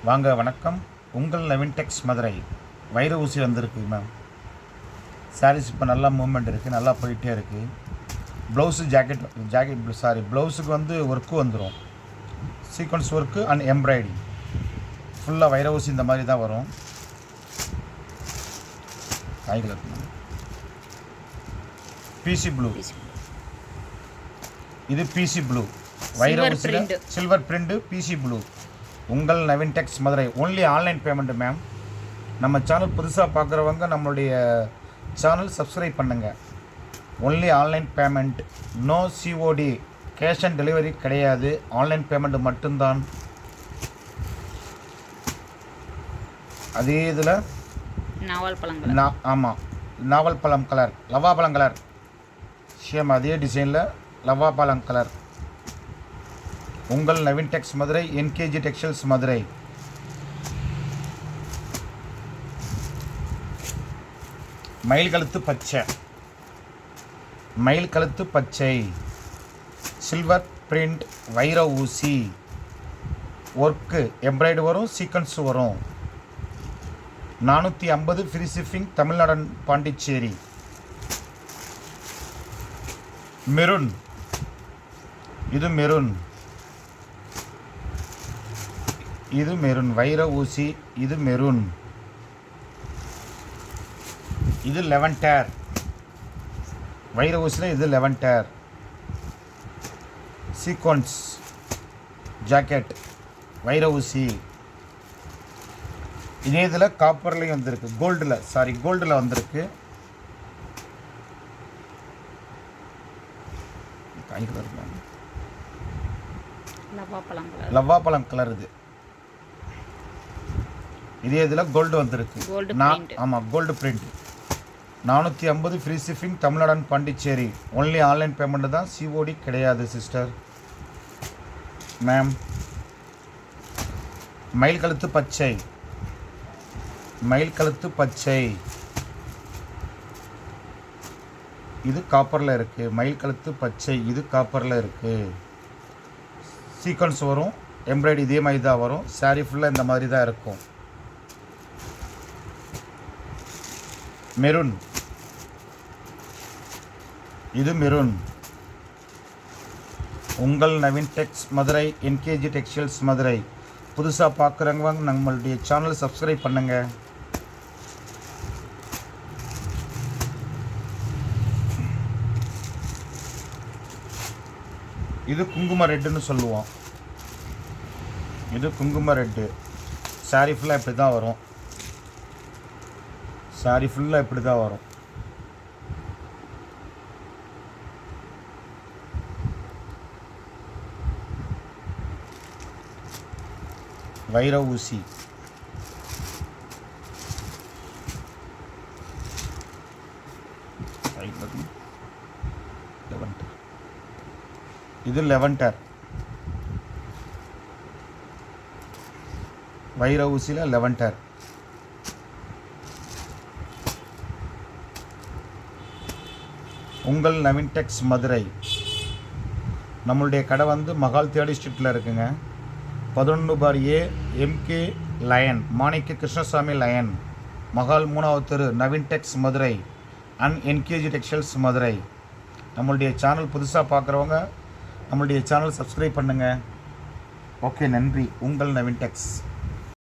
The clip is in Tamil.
வாங்க வணக்கம். உங்கள் நவீன் டெக்ஸ் மதுரை. வைர ஊசி வந்திருக்கு மேம். சாரீஸ் இப்போ நல்லா மூவ்மெண்ட் இருக்குது, நல்லா போயிட்டே இருக்குது. ப்ளவுஸு ப்ளவுஸுக்கு வந்து ஒர்க்கு வந்துடும். சீக்வன்ஸ் ஒர்க்கு அண்ட் எம்ப்ராய்டிங் ஃபுல்லாக வைர ஊசி இந்த மாதிரி தான் வரும். காய்கள் பிசி ப்ளூ, இது பிசி ப்ளூ வைர ஊசியில் சில்வர் பிரிண்ட் பிசி ப்ளூ. உங்கள் Naveen Tex Madurai. Only online payment ma'am. நம்ம சேனல் புதுசாக பார்க்குறவங்க நம்மளுடைய சேனல் சப்ஸ்கிரைப் பண்ணுங்கள். Only online payment, no COD, cash on delivery கிடையாது. ஆன்லைன் பேமெண்ட் மட்டும்தான். அதே இதில் ஆமாம், நாவல் பழம் கலர், லவா பழம் கலர், சேம் அதே டிசைனில் லவா பழம் கலர். உங்கள் Naveen Tex Madurai, NKG textiles Madurai. மயில் கழுத்து பச்சை, மயில் கழுத்து பச்சை, சில்வர் பிரிண்ட் வைர ஊசி, ஒர்க்கு எம்ப்ராய்டு வரும், சீக்வன்ஸ் வரும். 450 free shipping, Tamil Nadu Pondicherry. Maroon, இது மெரூன், இது மெரூன் வைர ஊசி, இது மெரூன். இது 11 டேர் வைர ஊசியில், இது 11 டேர். சீக்வன்ஸ் ஜாக்கெட் வைர ஊசி. இதே இதில் காப்பர்லேயும் வந்திருக்கு, கோல்டில் வந்திருக்கு. லவ்வா பழம் கலர். இது இதே இதில் கோல்டு வந்திருக்கு. ஆமாம், gold print. 450 free shipping, Tamil Nadu Pondicherry. Only online payment தான், சிஓடி கிடையாது சிஸ்டர். மேம், மயில் கழுத்து பச்சை, மயில் கழுத்து பச்சை, இது காப்பரில் இருக்குது. மயில் கழுத்து பச்சை, இது காப்பரில் இருக்குது. சீக்வன்ஸ் வரும், எம்ப்ராய்டரி இதே மாதிரி தான் வரும். சாரீ ஃபுல்லாக இந்த மாதிரி தான் இருக்கும். மெரூன், இது மெரூன். உங்கள் Naveen Tex Madurai, NKG textiles Madurai. புதுசாக பார்க்குறவங்க நம்மளுடைய சேனல் சப்ஸ்கிரைப் பண்ணுங்கள். இது குங்கும ரெட்டுன்னு சொல்லுவோம். இது குங்கும ரெட்டு. சாரீ ஃபுல்லாக இப்படி தான் வரும். சாரி ஃபுல்லாக இப்படி தான் வரும். வைர ஊசி, இது 11 டேர் வைர ஊசியில் 11 டேர். உங்கள் நவீன் டெக்ஸ் மதுரை. நம்மளுடைய கடை வந்து மகால் தேடி ஸ்ட்ரீட்டில் இருக்குங்க. 11 MK lane, Manikka Krishnasamy lane, Mahal 3வது தெரு, Naveen Tex Madurai and NKG textiles Madurai. நம்மளுடைய சேனல் புதுசாக பார்க்குறவங்க நம்மளுடைய சேனல் சப்ஸ்கிரைப் பண்ணுங்கள். ஓகே, நன்றி. உங்கள் நவீன் டெக்ஸ்.